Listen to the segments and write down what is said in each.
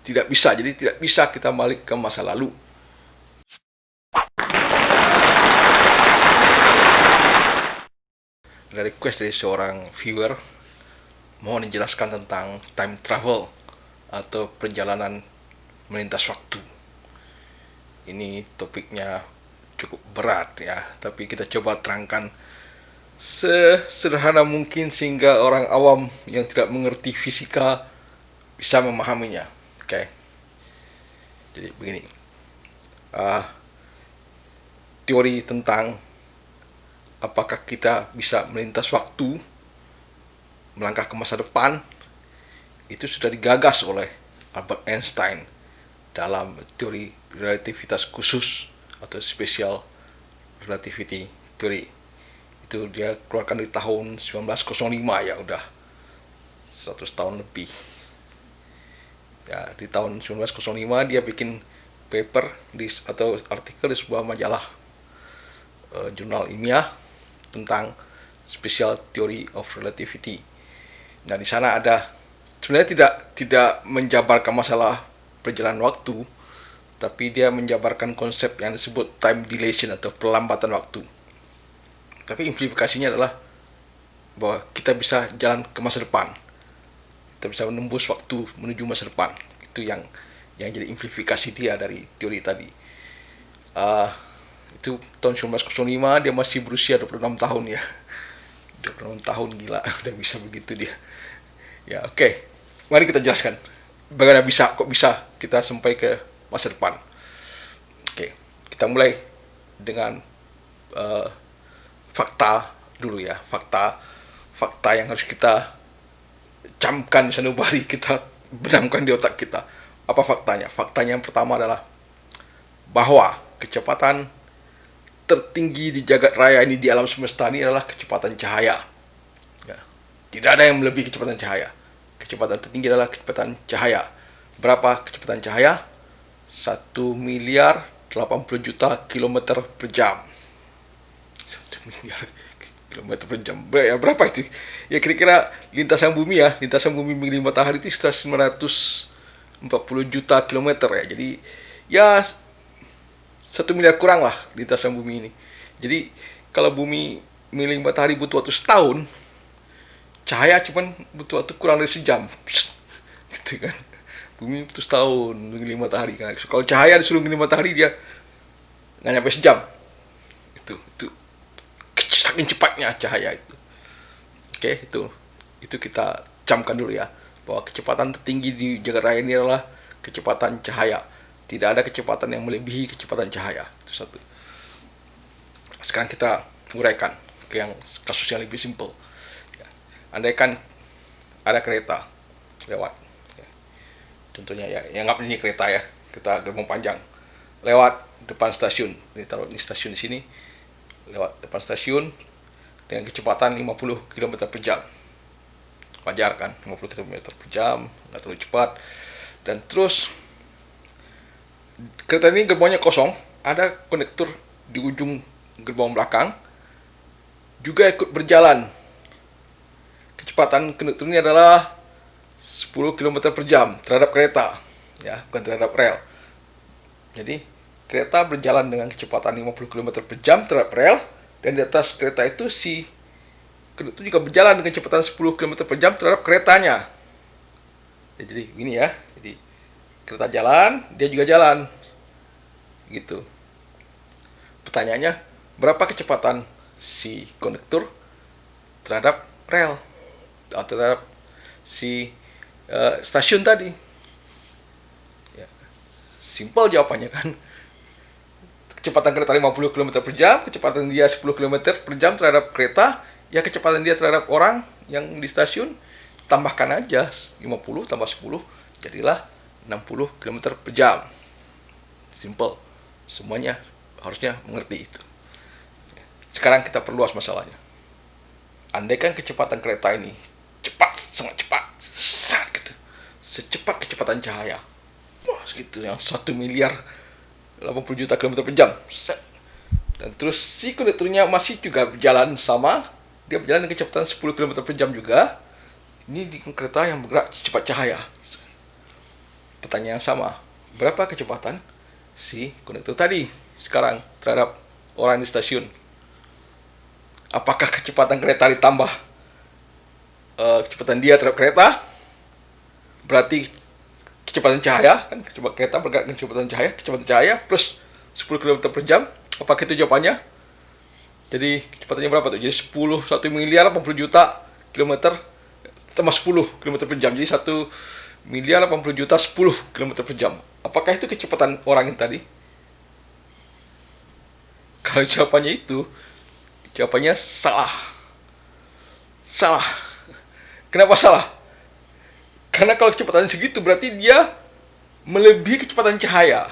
tidak bisa. Jadi tidak bisa kita balik ke masa lalu. Ada request dari seorang viewer, mohon dijelaskan tentang time travel atau perjalanan melintas waktu. Ini topiknya cukup berat ya, tapi kita coba terangkan sesederhana mungkin sehingga orang awam yang tidak mengerti fisika bisa memahaminya. Oke. Jadi begini. Teori tentang apakah kita bisa melintas waktu, melangkah ke masa depan, itu sudah digagas oleh Albert Einstein dalam teori relativitas khusus atau special relativity theory. Itu dia keluarkan di tahun 1905, ya udah 100 tahun lebih. Ya, di tahun 1905 dia bikin paper atau artikel di sebuah majalah jurnal ilmiah tentang special theory of relativity. Nah, di sana ada sebenarnya tidak menjabarkan masalah perjalanan waktu, tapi dia menjabarkan konsep yang disebut time dilation atau perlambatan waktu. Tapi implikasinya adalah bahwa kita bisa jalan ke masa depan. Kita bisa menembus waktu menuju masa depan. Itu yang jadi implikasi dia dari teori tadi. Itu tahun 1905, dia masih berusia 26 tahun ya. 26 tahun, gila, udah bisa begitu dia. Ya, oke. Mari kita jelaskan bagaimana kok bisa kita sampai ke masa depan. Oke, kita mulai dengan fakta dulu ya. Fakta yang harus kita camkan di sanubari, kita benamkan di otak kita. Apa faktanya? Faktanya yang pertama adalah bahwa kecepatan tertinggi di jagat raya ini, di alam semesta ini, adalah kecepatan cahaya. Ya. Tidak ada yang melebihi kecepatan cahaya. Kecepatan tertinggi adalah kecepatan cahaya. Berapa kecepatan cahaya? 1 miliar 80 juta kilometer per jam. 1 miliar kilometer per jam. Ya, berapa itu? Ya kira-kira lintasan bumi ya. Lintasan bumi mengelilingi matahari itu sekitar 940 juta kilometer ya. Jadi ya 1 miliar kurang lah lintasan bumi ini. Jadi kalau bumi mengelilingi matahari butuh waktu setahun, cahaya cuman butuh waktu kurang dari sejam. Gitu kan. Bumi butuh setahun mengelilingi matahari kan. Kalau cahaya disuruh mengelilingi matahari, dia nggak nyampe sejam. Itu saking cepatnya cahaya itu. Oke, itu kita camkan dulu ya, bahwa kecepatan tertinggi di jagat raya ini adalah kecepatan cahaya. Tidak ada kecepatan yang melebihi kecepatan cahaya. Itu satu. Sekarang kita uraikan ke yang kasus yang lebih simpel. Ya. Andaikan ada kereta lewat, ya. Contohnya ya, anggap ini kereta ya, kereta gerbong panjang lewat depan stasiun. Ini taruh di stasiun di sini, lewat depan stasiun dengan kecepatan 50 km per jam. Wajar kan, 50 km per jam, nggak terlalu cepat. Dan terus kereta ini gerbongnya kosong, ada kondektur di ujung gerbong belakang juga ikut berjalan. Kecepatan kondektur ini adalah 10 km per jam terhadap kereta, ya, bukan terhadap rel. Jadi kereta berjalan dengan kecepatan 50 km per jam terhadap rel, dan di atas kereta itu si kondektur juga berjalan dengan kecepatan 10 km per jam terhadap keretanya. Ya, jadi gini ya, jadi kereta jalan, dia juga jalan. Gitu. Pertanyaannya, berapa kecepatan si kondektur terhadap rel atau terhadap si stasiun tadi? Ya. Simpel jawabannya kan. Kecepatan kereta 50 km per jam, kecepatan dia 10 km per jam terhadap kereta, ya kecepatan dia terhadap orang yang di stasiun, tambahkan aja 50 tambah 10, jadilah 60 km per jam. Simple. Semuanya harusnya mengerti itu. Sekarang kita perluas masalahnya. Andaikan kecepatan kereta ini cepat, sangat cepat, gitu, secepat kecepatan cahaya, wah segitu, yang 1 miliar 80 juta kilometer per jam. Dan terus si kondekturnya masih juga berjalan sama, dia berjalan dengan kecepatan 10 km per jam juga. Ini di kereta yang bergerak secepat cahaya. pertanyaan yang sama. Berapa kecepatan si konektor tadi sekarang terhadap orang di stasiun? Apakah kecepatan kereta ditambah kecepatan dia terhadap kereta? Berarti kecepatan cahaya, kan kereta bergerak dengan kecepatan cahaya plus 10 km per jam. Apakah itu jawabannya? Jadi kecepatannya berapa tuh? Jadi 1 miliar 80 juta kilometer tambah 10 km per jam. Jadi 1 miliar 80 juta 10 km per jam. Apakah itu kecepatan orang yang tadi? Kalau jawabannya salah. Salah. Kenapa salah? Karena kalau kecepatan segitu berarti dia melebihi kecepatan cahaya.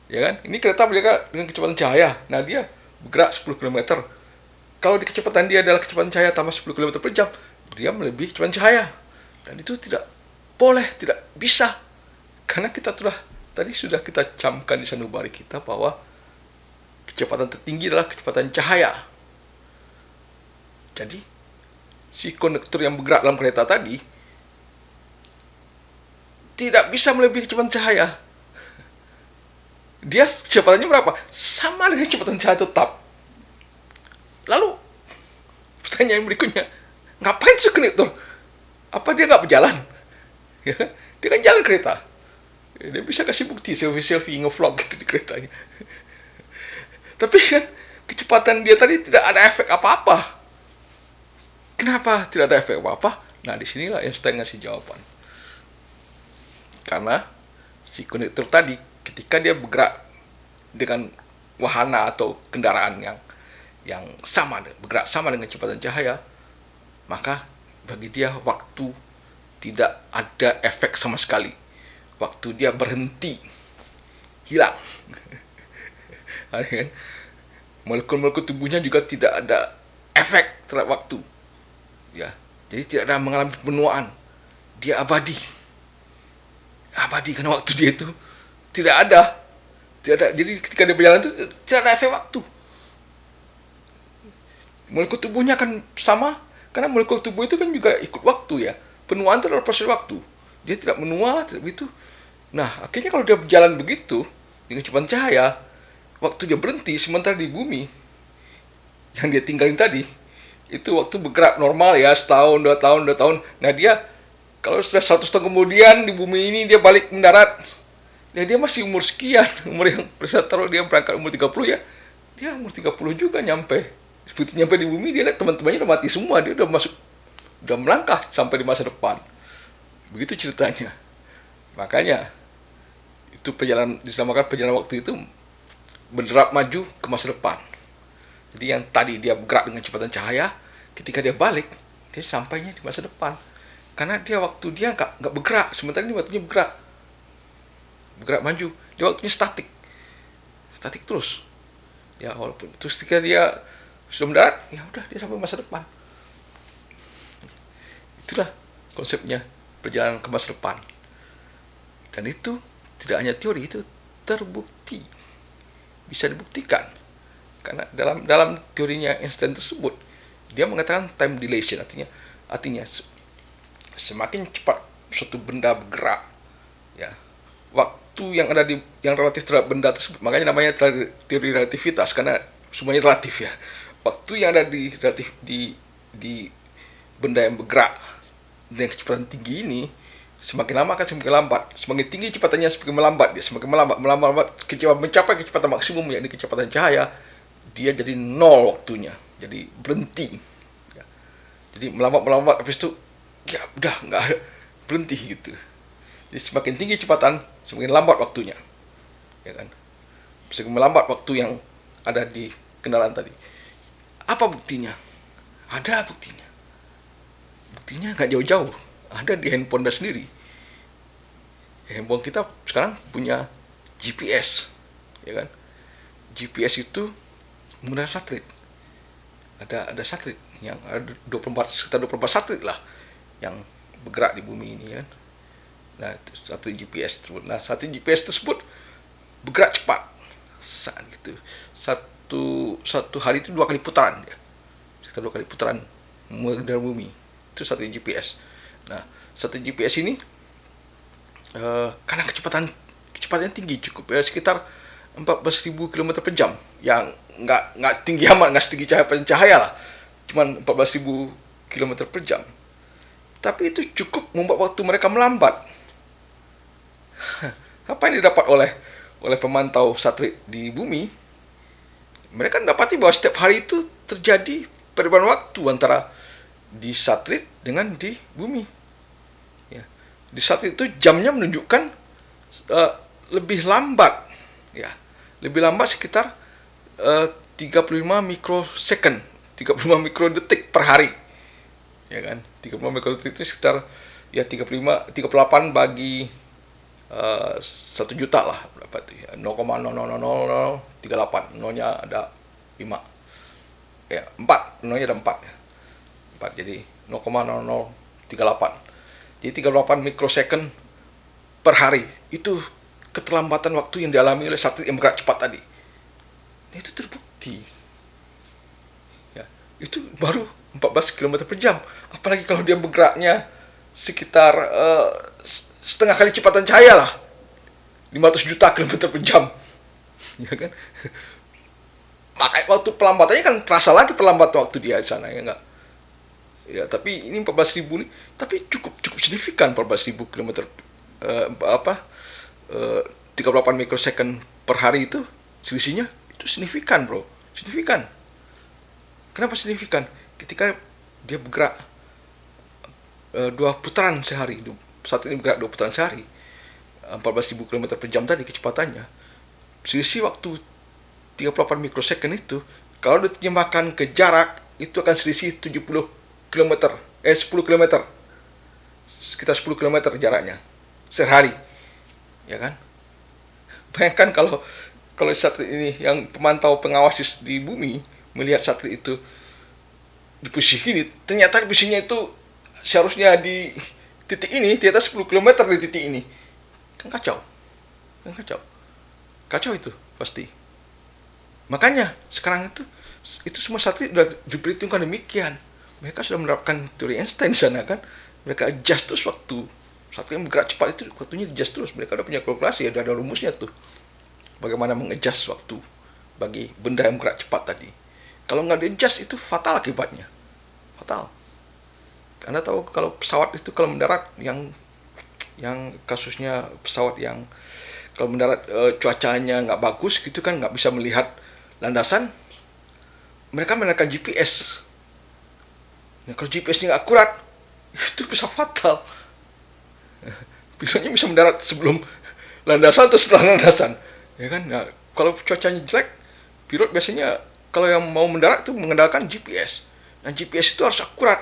Ya kan? Ini kereta bergerak dengan kecepatan cahaya. Nah, dia bergerak 10 km. Kalau di kecepatan dia adalah kecepatan cahaya tambah 10 km per jam, dia melebihi kecepatan cahaya. Dan itu tidak boleh, tidak bisa. Karena tadi sudah kita camkan di sanubari kita bahwa kecepatan tertinggi adalah kecepatan cahaya. Jadi, si konduktor yang bergerak dalam kereta tadi tidak bisa melebihi kecepatan cahaya. Dia kecepatannya berapa? Sama dengan kecepatan cahaya tetap. Lalu, pertanyaan berikutnya, ngapain si konduktor? Apa dia nggak berjalan? Ya, dia kan jalan kereta. Dia bisa kasih bukti selfie nge-vlog gitu di keretanya. Tapi kan kecepatan dia tadi tidak ada efek apa-apa. Kenapa tidak ada efek apa-apa? Nah, disinilah Einstein ngasih jawaban. Karena si konduktor tadi ketika dia bergerak dengan wahana atau kendaraan yang bergerak sama dengan kecepatan cahaya, maka bagi dia waktu tidak ada efek sama sekali. Waktu dia berhenti, hilang. Molekul-molekul tubuhnya juga tidak ada efek terhadap waktu. Ya, jadi tidak ada mengalami penuaan. Dia abadi karena waktu dia itu tidak ada. Jadi ketika dia berjalan itu tidak ada efek waktu. Molekul tubuhnya akan sama karena molekul tubuh itu kan juga ikut waktu ya. Penuaan itu adalah proses waktu. Dia tidak menua, tidak begitu. Nah, akhirnya kalau dia berjalan begitu dengan kecepatan cahaya, waktu dia berhenti sementara di bumi yang dia tinggalin tadi, itu waktu bergerak normal ya, setahun, 2 tahun. Nah, dia kalau sudah 100 tahun kemudian di bumi ini dia balik mendarat, ya dia masih umur sekian, umur yang taruh dia berangkat umur 30 ya, dia umur 30 juga nyampe. Begitu nyampe di bumi dia lihat teman-temannya udah mati semua, dia udah melangkah sampai di masa depan. Begitu ceritanya. Makanya itu disamakan perjalanan waktu itu berderap maju ke masa depan. Jadi yang tadi dia bergerak dengan kecepatan cahaya, ketika dia balik, dia sampainya di masa depan. Karena waktu dia nggak bergerak, sementara ini waktunya bergerak maju. Dia waktunya statik terus. Ya walaupun terus ketika dia sudah mendarat, ya udah dia sampai masa depan. Itulah konsepnya perjalanan ke masa depan. Dan itu tidak hanya teori, itu terbukti, bisa dibuktikan. Karena dalam teorinya Einstein tersebut, dia mengatakan time dilation, artinya semakin cepat suatu benda bergerak, ya, waktu yang relatif terhadap benda tersebut, makanya namanya teori relativitas karena semuanya relatif ya. Waktu yang ada di benda yang bergerak dengan kecepatan tinggi ini semakin lama akan semakin lambat. Semakin tinggi kecepatannya semakin melambat dia, semakin melambat mencapai kecepatan maksimum yakni kecepatan cahaya, dia jadi nol waktunya, jadi berhenti. Ya. Jadi melambat habis itu ya udah nggak ada, berhenti gitu. Jadi semakin tinggi kecepatan semakin lambat waktunya, ya kan? Semakin melambat waktu yang ada di kendaraan tadi. Apa buktinya? Ada buktinya. Buktinya nggak jauh-jauh, ada di handphone dah sendiri. Handphone kita sekarang punya GPS, ya kan? GPS itu menggunakan satelit. Ada satelit yang ada sekitar 24 satelit lah yang bergerak di bumi ini kan. Nah, itu satelit GPS tersebut. Nah, satelit GPS tersebut bergerak cepat. Saat gitu. Satu hari itu 2 kali putaran dia. Sekitar 2 kali putaran mengelilingi bumi. Itu satelit GPS. Nah, satelit GPS ini karena kecepatannya tinggi, cukup sekitar 14.000 km per jam, yang nggak tinggi amat, nggak setinggi cahaya lah, cuman 14.000 km per jam. Tapi itu cukup membuat waktu mereka melambat. Apa yang didapat oleh pemantau satelit di bumi? Mereka mendapati bahwa setiap hari itu terjadi perubahan waktu antara di satelit dengan di bumi. Ya. Di satelit itu jamnya menunjukkan lebih lambat, ya, lebih lambat sekitar 35 mikrosecond, 35 mikrodetik per hari, ya kan? 35 mikrodetik itu sekitar ya 38 bagi 1 juta lah, berapa tuh ya, 0,00038, nolnya ada 5, ya 4, nolnya ada 4 ya, 4, jadi 0,0038, jadi 38 mikrosecond per hari. Itu keterlambatan waktu yang dialami oleh satelit yang bergerak cepat tadi. Nah, itu terbukti, ya, itu baru 14 km per jam, apalagi kalau dia bergeraknya sekitar setengah kali kecepatan cahaya lah, 500 juta km per jam, ya kan? Makanya waktu pelambatannya kan terasa lagi perlambatan waktu dia di sana, ya enggak? Ya, tapi ini 14.000 nih, tapi cukup signifikan 14.000 km 38 mikrosecond per hari itu selisihnya itu signifikan, bro, signifikan. Kenapa signifikan? Ketika dia bergerak 2 putaran sehari, satu ini bergerak 2 putaran sehari, 14.000 km per jam tadi kecepatannya, selisih waktu 38 mikrosecond itu kalau diterjemahkan ke jarak itu akan selisih 70 km, 10 km, sekitar 10 km jaraknya sehari, ya kan? Bayangkan kalau satelit ini, yang pemantau pengawas di bumi melihat satelit itu di posisi ini, ternyata di posisinya itu seharusnya di titik ini, ternyata 10 km di titik ini, kan kacau, kacau itu pasti. Makanya sekarang itu semua satelit sudah diperhitungkan demikian. Mereka sudah menerapkan teori Einstein di sana, kan? Mereka adjust terus waktu. Satelit yang bergerak cepat itu waktunya adjust terus. Mereka sudah punya kalkulasi, ada rumusnya tuh. Bagaimana mengadjust waktu bagi benda yang bergerak cepat tadi. Kalau nggak di-adjust itu fatal akibatnya. Fatal. Anda tahu kalau pesawat itu kalau mendarat, yang kasusnya pesawat yang kalau mendarat cuacanya nggak bagus gitu kan, nggak bisa melihat landasan, mereka menggunakan GPS. Nah, kalau GPS-nya nggak akurat, itu bisa fatal. Pilotnya bisa mendarat sebelum landasan atau setelah landasan, ya kan? Nah, kalau cuacanya jelek, pilot biasanya kalau yang mau mendarat itu mengandalkan GPS. Nah, GPS itu harus akurat.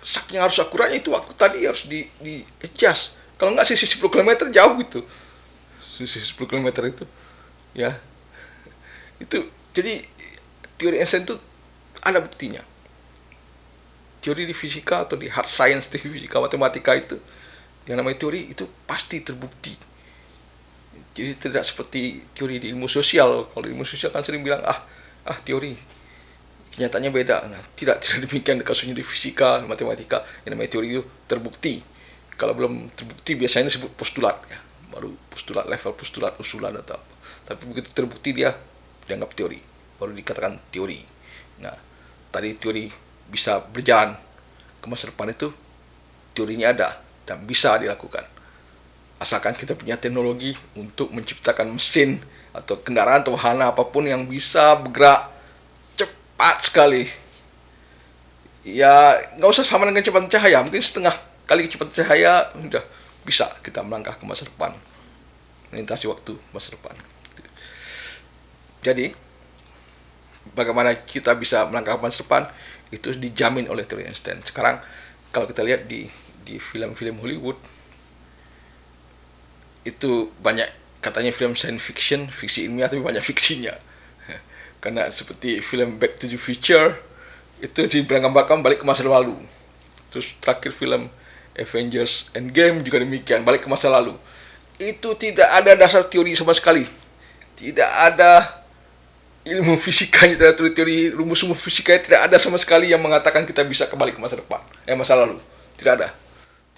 Saking harus akuratnya itu waktu tadi harus di adjust. Kalau nggak sisi 10 km jauh gitu. Sisi 10 km itu, ya. Itu jadi teori Einstein itu ada buktinya. Teori di fisika atau di hard science, di fisika matematika itu, yang namanya teori itu pasti terbukti. Jadi tidak seperti teori di ilmu sosial. Kalau di ilmu sosial kan sering bilang teori, kenyataannya beda. Nah, tidak demikian kasusnya di fisika, matematika. Yang namanya teori itu terbukti. Kalau belum terbukti biasanya disebut postulat, ya. Baru postulat, level postulat, usulan atau apa. Tapi begitu terbukti dia dianggap teori, baru dikatakan teori. Nah, tadi teori bisa berjalan ke masa depan itu teorinya ada dan bisa dilakukan. Asalkan kita punya teknologi untuk menciptakan mesin atau kendaraan atau wahana apapun yang bisa bergerak cepat sekali. Ya, nggak usah sama dengan kecepatan cahaya, mungkin setengah kali kecepatan cahaya udah bisa kita melangkah ke masa depan, melintasi waktu masa depan. Jadi, bagaimana kita bisa melangkah ke masa depan itu dijamin oleh teori Einstein. Sekarang kalau kita lihat di film-film Hollywood itu banyak katanya film science fiction, fiksi ilmiah, tapi banyak fiksinya. Karena seperti film Back to the Future itu digambarkan balik ke masa lalu. Terus terakhir film Avengers Endgame juga demikian, balik ke masa lalu. Itu tidak ada dasar teori sama sekali. Tidak ada ilmu fisikanya, tidak ada teori rumus-rumus fisikanya, tidak ada sama sekali yang mengatakan kita bisa kembali ke masa depan, masa lalu. Tidak ada.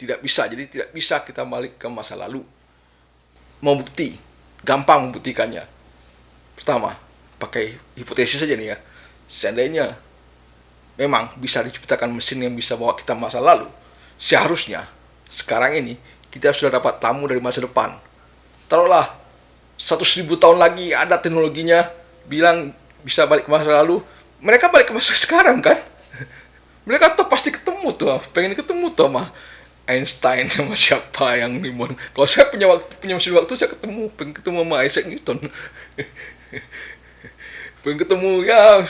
tidak bisa. Jadi tidak bisa kita balik ke masa lalu. Mau bukti, gampang membuktikannya. Pertama, pakai hipotesis saja nih ya. Seandainya memang bisa diciptakan mesin yang bisa bawa kita masa lalu, seharusnya sekarang ini kita sudah dapat tamu dari masa depan. Taruhlah 100.000 tahun lagi ada teknologinya bilang bisa balik ke masa lalu, mereka balik ke masa sekarang kan. Mereka tuh pasti ketemu tuh, pengen ketemu tuh sama Einstein sama siapa yang limon. Kalau saya punya mesin waktu, saya pengen ketemu sama Isaac Newton. Pengen ketemu ya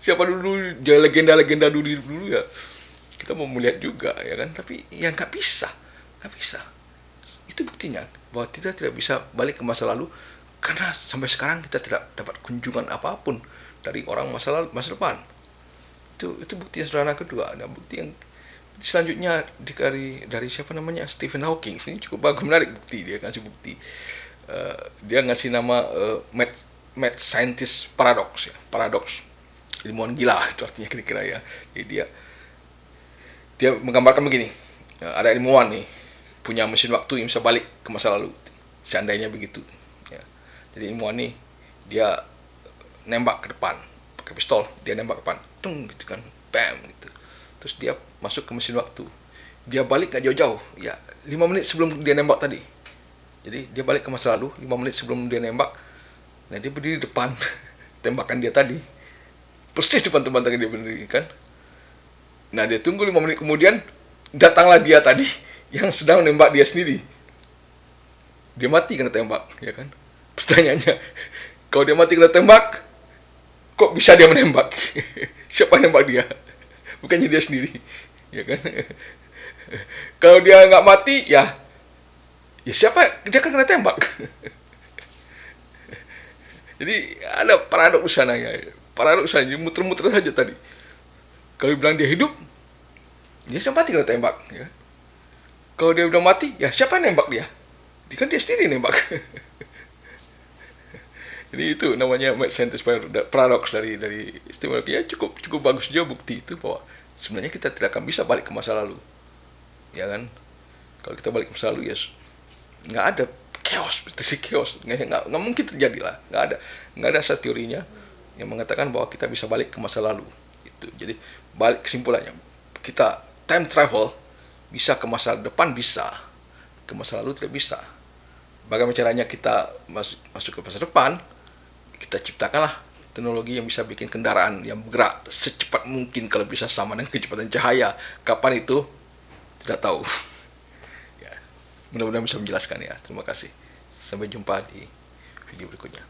siapa dulu, dia legenda-legenda dulu ya. Kita mau melihat juga ya kan, tapi ya nggak bisa. Itu buktinya bahwa tidak bisa balik ke masa lalu, karena sampai sekarang kita tidak dapat kunjungan apapun dari orang masa depan. Itu bukti yang sederhana kedua. Nah, bukti yang selanjutnya dari siapa namanya, Stephen Hawking. Ini cukup bagus, menarik bukti. Dia kasih bukti, dia ngasih nama mad scientist paradox ya, paradox, ilmuwan gila itu artinya kira-kira ya. Jadi dia menggambarkan begini, ada ilmuwan nih punya mesin waktu yang bisa balik ke masa lalu, seandainya begitu ya. Jadi ilmuwan nih dia nembak ke depan pakai pistol, dia nembak ke depan, tung gitu kan, bam gitu. Terus dia masuk ke mesin waktu, dia balik gak jauh-jauh ya, 5 menit sebelum dia nembak tadi. Jadi dia balik ke masa lalu 5 menit sebelum dia nembak. Nah, dia berdiri depan tembakan dia tadi, persis depan tembakan dia berdiri kan. Nah, dia tunggu 5 menit kemudian, datanglah dia tadi yang sedang nembak dia sendiri. Dia mati kena tembak ya kan. Pertanyaannya, kalau dia mati kena tembak, kok bisa dia menembak? Siapa yang nembak dia? Bukannya dia sendiri ya kan. Kalau dia nggak mati ya siapa, dia kan kena tembak. Jadi ada paradoks sana ya, muter-muter saja tadi. Kalau bilang dia hidup, dia sudah mati kena tembak ya. Kalau dia udah mati, ya siapa yang nembak dia? Dia kan dia sendiri nembak. Jadi itu namanya mad scientist paradox dari Stephen Hawking. Ya, cukup bagus juga bukti itu bahwa sebenarnya kita tidak akan bisa balik ke masa lalu, ya kan? Kalau kita balik ke masa lalu ya nggak ada chaos, nggak mungkin terjadi lah, nggak ada satu teorinya yang mengatakan bahwa kita bisa balik ke masa lalu. Itu jadi balik kesimpulannya, kita time travel bisa ke masa depan, bisa ke masa lalu tidak bisa. Bagaimana caranya kita masuk ke masa depan? Kita ciptakanlah teknologi yang bisa bikin kendaraan yang bergerak secepat mungkin, kalau bisa sama dengan kecepatan cahaya. Kapan itu tidak tahu. Ya, mudah-mudahan bisa menjelaskan ya. Terima kasih. Sampai jumpa di video berikutnya.